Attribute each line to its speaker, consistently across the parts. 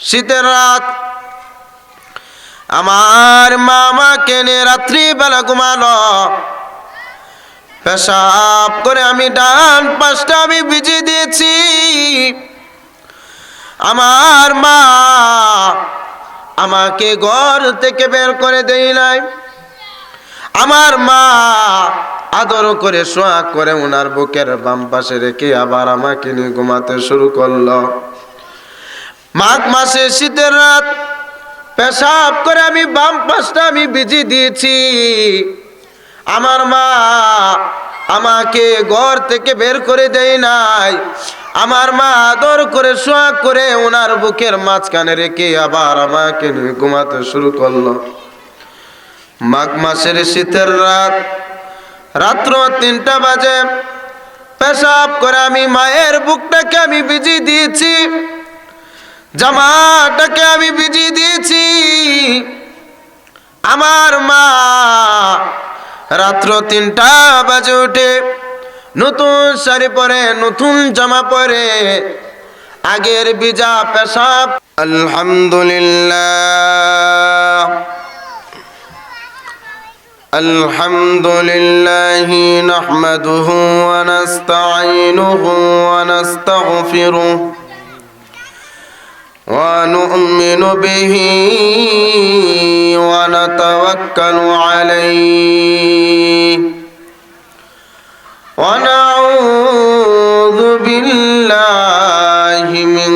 Speaker 1: শীতের রাত, আমার মা আমাকে নিয়ে রাত্রিবেলা ঘুমালো। পেশাব করে আমি ডান পাশটা আমি ভিজিয়ে দিয়েছি। আমার মা আমাকে ঘর থেকে বের করে দেই নাই। আমার মা আদর করে সোয়া করে ওনার বুকের বাম পাশে রেখে আবার আমাকে নিয়ে ঘুমাতে শুরু করলো। মাঘ মাসে শীতের রাত, পেশাব করে আমি বাম পাশটা আমি ভিজিয়ে দিয়েছি। আমার মা আমাকে ঘর থেকে বের করে দেয় নাই। আমার মা আদর করে সোয়া করে ওনার বুকের মাঝখানে রেখে আবার আমাকে নিয়ে ঘুমাতে শুরু করলো। মাঘ মাসের শীতের রাত, রাত্র 3টা বাজে, পেশাব করে আমি মায়ের বুকটাকে আমি ভিজিয়ে দিয়েছি, জামাটাকে আমি ভিজিয়ে দিয়েছি। আমার মা রাত্র 3টা বাজে উঠে নতুন শাড়ি পরে, নতুন জামা পরে, আগের ভিজা পেশাব। আলহামদুলিল্লাহ আলহামদুলিল্লাহি নাহমাদুহু ওয়া নাস্তাঈনুহু ওয়া নাস্তাগফিরুহু ونؤمن به ونتوكل عليه ونعوذ بالله من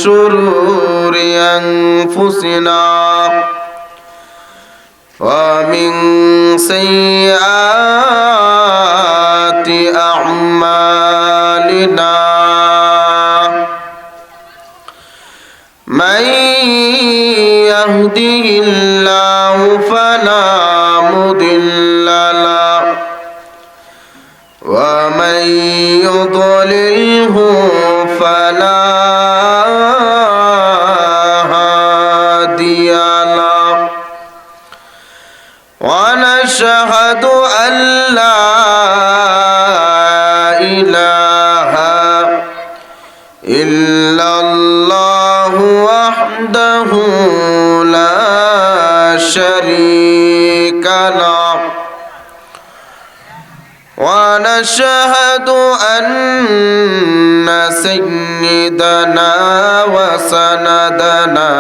Speaker 1: شرور أنفسنا ومن سيئات أعمالنا. من يهده الله فلا مضل له ومن يضلله فلا هادي له ونشهد أن لا إله إلا الله وحده لا شريك له ونشهد أن سيدنا وسندنا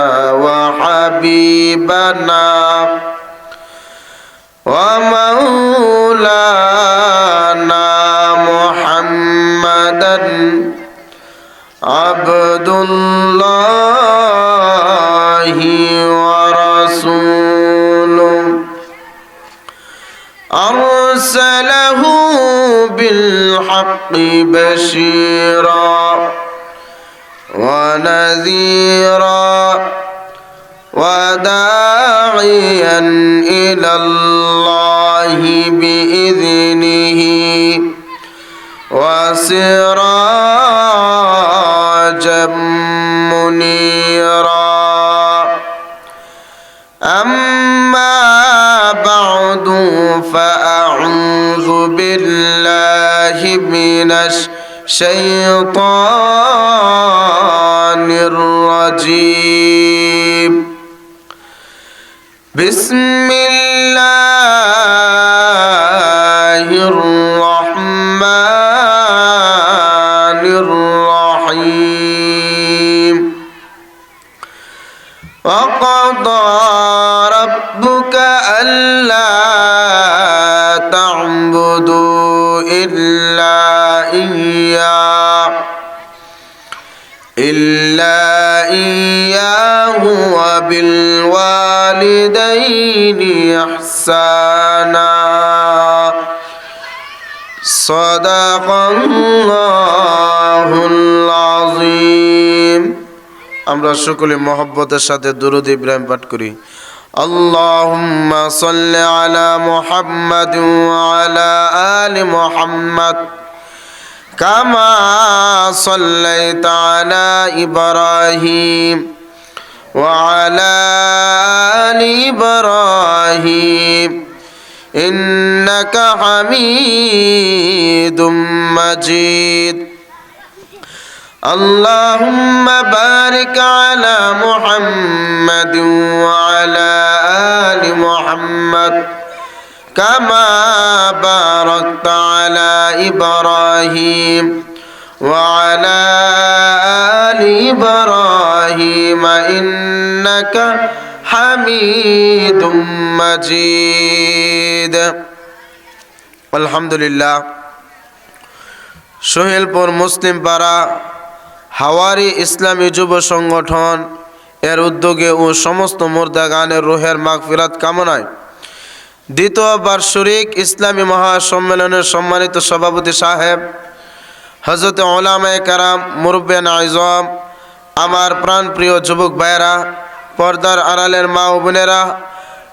Speaker 1: وحبيبنا ومولانا محمدا عبد الله ورسوله أرسله بالحق بشيرا ونذيرا وداعيا إلى الله بإذنه وسراجا منيرا. أما بعد فأعوذ بالله من الشيطان الرجيم. بسم الله الرحمن الرحيم. وقضى ربك ألا تعبدوا إلا إياه وبالوالدين إحسانا. صدق الله العظيم. আমরা সকলে মহব্বতের সাথে দুরূদ ইব্রাহিম পাঠ করি। আল্লাহুম্মা সাল্লি আলা মুহাম্মাদ ওয়া আলা আলি মুহাম্মাদ কামা সাল্লাইতা আলা ইব্রাহিম ওয়া আলা আলি ইব্রাহিম ইন্নাকা হামিদুম মাজিদ. اللهم بارك على محمد وعلى آل محمد كما باركت على إبراهيم وعلى آل إبراهيم إنك حميد مجيد الحمد لله সোহেলপুর মুসলিম পাড়া হাওয়ারি ইসলামী যুব সংগঠন এর উদ্যোগে ও সমস্ত মুর্দাগানের রুহের মাগফিরাত কামনায় দ্বিতীয় বার্ষিক ইসলামী মহাসম্মেলনের সম্মানিত সভাপতি সাহেব হযরত উলামায়ে কেরাম মুরব্বিয়ান আযম আমার প্রাণপ্রিয় যুবক ভাইয়েরা পর্দার আড়ালের মা ও বোনেরা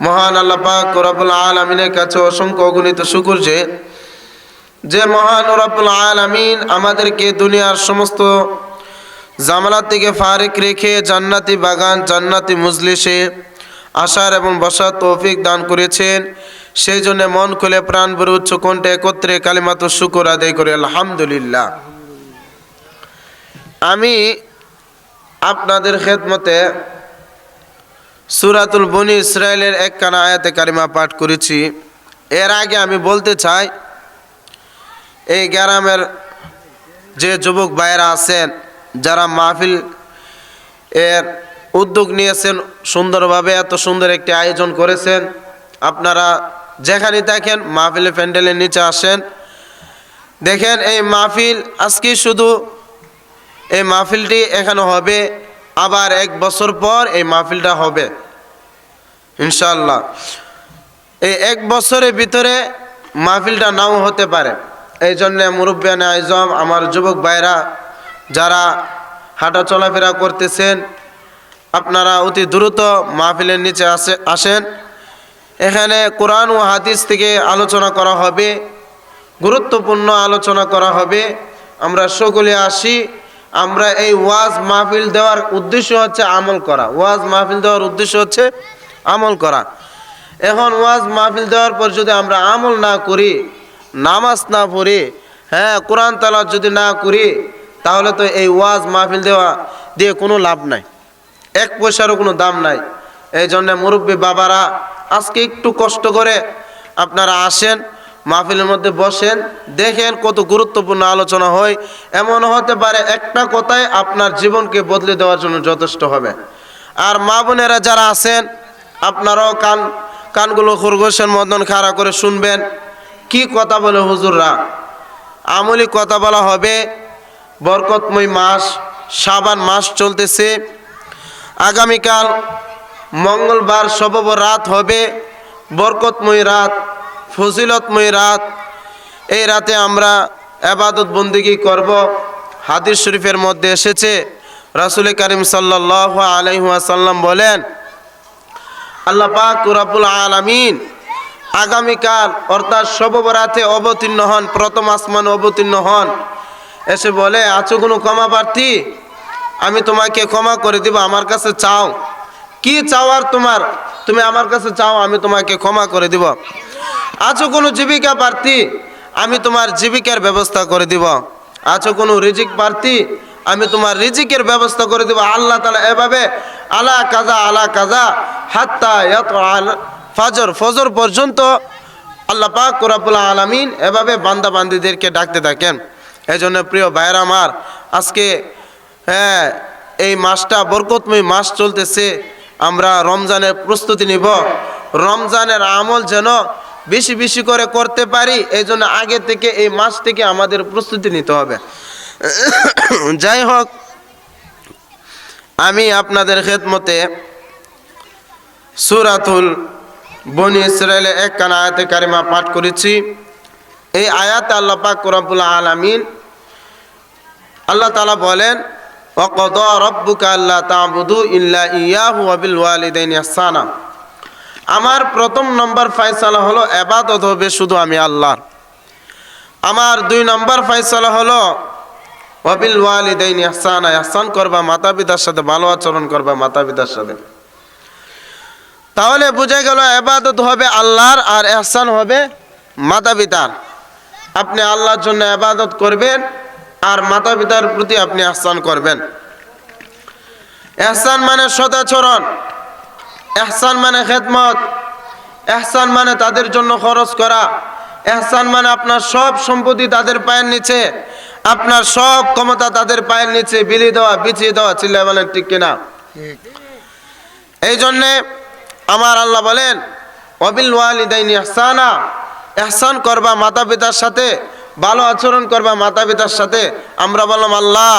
Speaker 1: মহান আল্লাহ পাক রব্বুল আলামিনের কাছে অসংখ্য অগণিত শুকর যে মহান রব্বুল আলামিন আমাদেরকে দুনিয়ার সমস্ত জামালাত থেকে ফারিক রেখে জান্নাতি বাগান জান্নাতি মজলিসে আসার এবং বসার তৌফিক দান করেছেন। সেই জন্য মন খুলে প্রাণ ভরে উচ্চ কণ্ঠে একত্রে কালিমাতু শুকর আদায় করি আলহামদুলিল্লাহ। আমি আপনাদের খেদমতে সূরাতুল বনী ইসরাইলের একখানা আয়াতে কারিমা পাঠ করেছি। এর আগে আমি বলতে চাই, এই গ্রামের যে যুবক ভাইয়েরা আছেন যারা মাহফিল এর উদ্যোগ নিয়েছেন, সুন্দরভাবে এত সুন্দর একটি আয়োজন করেছেন, আপনারা যেখানে থাকেন মাহফিলের প্যান্ডেলের নিচে আসেন। দেখেন এই মাহফিল আজকে শুধু এই মাহফিলটি এখানে হবে, আবার 1 বছর পর এই মাহফিলটা হবে ইনশাআল্লাহ। এই 1 বছরের ভিতরে মাহফিলটা নাও হতে পারে। এই জন্যে মুরব্বিয়ানে আযম আমার যুবক ভাইরা যারা হাঁটা চলাফেরা করতেছেন, আপনারা অতি দ্রুত মাহফিলের নিচে আসেন। এখানে কোরআন ও হাদিস থেকে আলোচনা করা হবে, গুরুত্বপূর্ণ আলোচনা করা হবে। আমরা সকলে আসি, আমরা এই ওয়াজ মাহফিল দেওয়ার উদ্দেশ্য হচ্ছে আমল করা। ওয়াজ মাহফিল দেওয়ার উদ্দেশ্য হচ্ছে আমল করা। এখন ওয়াজ মাহফিল দেওয়ার পর যদি আমরা আমল না করি, নামাজ না পড়ি, কোরআন তেলাওয়াত যদি না করি, তাহলে তো এই ওয়াজ মাহফিল দিয়ে কোনো লাভ নাই, 1 পয়সারও কোনো দাম নাই। এই জন্য মুরব্বী বাবারা আজকে একটু কষ্ট করে আপনারা আসেন, মাহফিলের মধ্যে বসেন, দেখেন কত গুরুত্বপূর্ণ আলোচনা হয়। এমন হতে পারে একটা কথাই আপনার জীবনকে বদলে দেওয়ার জন্য যথেষ্ট হবে। আর মা বোনেরা যারা আছেন, আপনারাও কানগুলো খরগোশের মতন খাড়া করে শুনবেন। কি কথা বলে হুজুররা, আমলি কথা বলা হবে। বরকতময় মাস শাবান মাস চলতেছে, আগামীকাল মঙ্গলবার শব রাত হবে, বরকতময় রাত, ফজিলতময় রাত। এই রাতে আমরা ইবাদত বন্দেগী করব। হাদিস শরীফের মধ্যে এসেছে, রাসূল করিম সাল্লাল্লাহু আলাইহি ওয়াসাল্লাম বলেন, আল্লাহ পাক রব্বুল আলামিন আগামীকাল অর্থাৎ শব বরাতে অবতীর্ণ হন, প্রথম আসমানে অবতীর্ণ হন, এসে বলে, আছো কোনো ক্ষমা প্রার্থী? আমি তোমাকে ক্ষমা করে দিব, আমার কাছে চাও। কি চাওয়ার তোমার? তুমি আমার কাছে চাও, আমি তোমাকে ক্ষমা করে দিব। আছো কোনো জীবিকা প্রার্থী? আমি তোমার জীবিকার ব্যবস্থা করে দিব। আছো কোনো রিজিক প্রার্থী? আমি তোমার রিজিকের ব্যবস্থা করে দিব। আল্লাহ তাআলা এভাবে আলা কাজা হাত্তা ইয়াতআল ফজর পর্যন্ত আল্লাহ পাক রব্বুল আলামিন এভাবে বান্দা বান্দীদেরকে ডাকতে থাকেন। এই জন্য প্রিয় ভাইরা আমার, আজকে এই মাসটা বরকতময় মাস চলতেছে, আমরা রমজানের প্রস্তুতি নিব। রমজানের আমল যেন বেশি বেশি করে করতে পারি, এই জন্য আগে থেকে এই মাস থেকে আমাদের প্রস্তুতি নিতে হবে। যাই হোক, আমি আপনাদের খেদমতে সূরাতুল বনী ইসরাইলের একখানা আয়াতে কারিমা পাঠ করেছি। এই আয়াতে আল্লাহ পাক রব্বুল আলামিন আল্লাহ তাআলা বলেন, ওয়াকাদা রাব্বুকা আল্লা তা'বুদু ইল্লা ইয়াহু ওয়া বিল ওয়ালিদাইনি ইহসানা। আমার প্রথম নম্বর ফয়সালা হলো ইবাদত হবে শুধু আমি আল্লাহর। আমার 2 নম্বর ফয়সালা হলো ওয়া বিল ওয়ালিদাইনি ইহসানা, ইহসান করবা মাতা পিতার সাথে, ভালো আচরণ করবা মাতা পিতার সাথে। তাহলে বোঝা গেল ইবাদত হবে আল্লাহর আর ইহসান হবে মাতা পিতার। আপনি আল্লাহর জন্য ইবাদত করবেন, আর মাতা পিতার প্রতি আপনি ইহসান করবেন। ইহসান মানে সদাচরণ, ইহসান মানে খেদমত, ইহসান মানে তাদের জন্য খরচ করা, ইহসান মানে আপনার সব সম্পত্তি তাদের পায়ের নিচে, আপনার সব ক্ষমতা তাদের পায়ের নিচে বিলিয়ে দেওয়া, বিছিয়ে দেওয়া। চিল্লায় বলেন ঠিক কিনা? এই জন্যে আমার আল্লাহ বলেন ওয়াবিল ওয়ালিদাইনি ইহসানা, ইহসান করবা মাতা পিতার সাথে, ভালো আচরণ করবা মাতা পিতার সাথে। আমরা বললাম আল্লাহ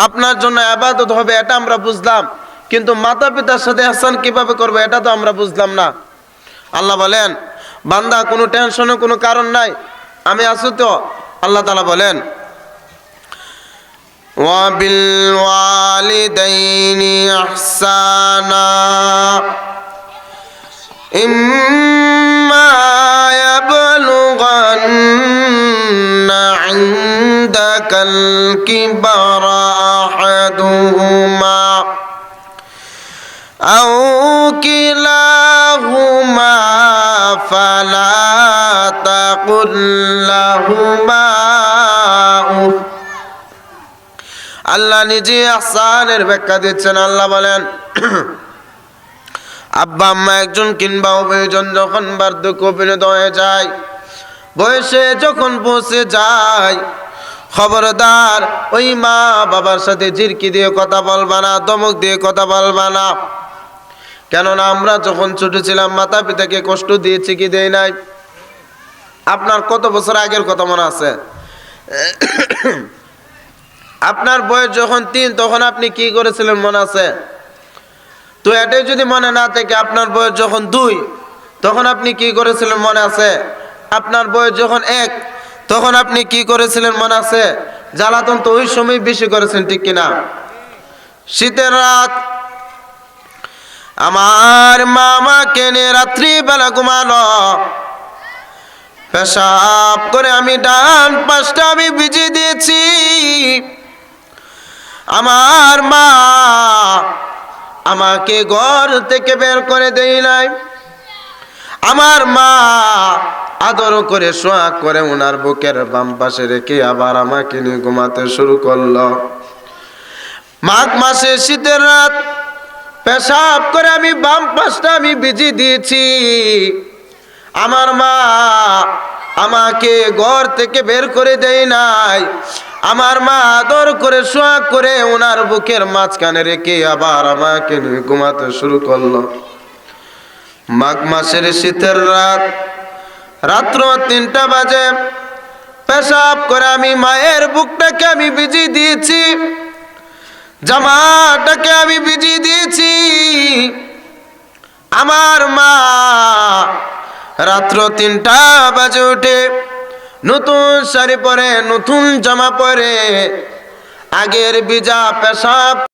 Speaker 1: আপনার জন্য ইবাদত হবে এটা আমরা বুঝলাম, কিন্তু মাতা পিতার সাথে ইহসান কিভাবে করবে এটা তো আমরা বুঝলাম না। আল্লাহ বলেন বান্দা কোনো টেনশনের কোনো কারণ নাই, আমি আছি তো। আল্লাহ তাআলা বলেন ওয়াবিল ওয়ালিদাইনি ইহসানা ইম্মা ইয়াবলুগান্না ইনদাকাল কিবারা আহাদুহুমা আও কিলাহুমা ফালা তাকুল লাহুমা উফ। আল্লাহ নিজে ইহসানের ব্যাখ্যা দিচ্ছেন। আল্লাহ বলেন আব্বা আম্মা একজন কিংবা উভয়জন যখন বার্ধক্যে উপনীত হয়ে যায়, বয়সে যখন পৌঁছে যায়, খবরদার ওই মা বাবার সাথে ঝিরকি দিয়ে কথা বলবা না, ধমক দিয়ে কথা বলবা না। কেননা আমরা যখন ছোট ছিলাম মাতা পিতাকে কষ্ট দিয়েছি কি দেই নাই? আপনার কত বছর আগের কথা মনে আছে? আপনার বয়স যখন 3 তখন আপনি কি করেছিলেন মনে আছে? তো এটাই যদি মনে না থাকে, আপনার বয়স যখন 2 তখন আপনি কি করেছিলেন মনে আছে? আপনার বয়স যখন 1 তখন আপনি কি করেছিলেন মনে আছে? জ্বালাতন তো ওই সময় বেশি করেছেন, ঠিক কিনা? শীতের রাত আমার মা আমাকে নিয়ে রাত্রিবেলা ঘুমালো, পেশাব করে আমি ডান পাশটা আমি ভিজিয়ে দিয়েছি। আমার মা আমাকে ঘর থেকে বের করে দেই নাই। আমার মা আদর করে সোহাগ করে ওনার বুকের বাম পাশে রেখে আবার আমাকে নিয়ে ঘুমাতে শুরু করলো। মাঘ মাসে শীতের রাত, পেশাব করে আমি বাম পাশটা আমি ভিজিয়ে দিয়েছি। আমার মা আমাকে ঘর থেকে বের করে দেয় নাই। আমার মা আদর করে সোহাগ করে ওনার বুকের মাঝখানে রেখে আবার আমাকে নিয়ে ঘুমাতে শুরু করলো। মাঘ মাসের শীতের রাত, রাত্র 3টা বাজে, পেশাব করে আমি মায়ের বুকটাকে আমি ভিজিয়ে দিয়েছি, জামাটাকে আমি ভিজিয়ে দিয়েছি। আমার মা রাত্র 3টা বাজে উঠে নতুন শাড়ি পরে, নতুন জামা পরে, আগের ভিজা পেশাব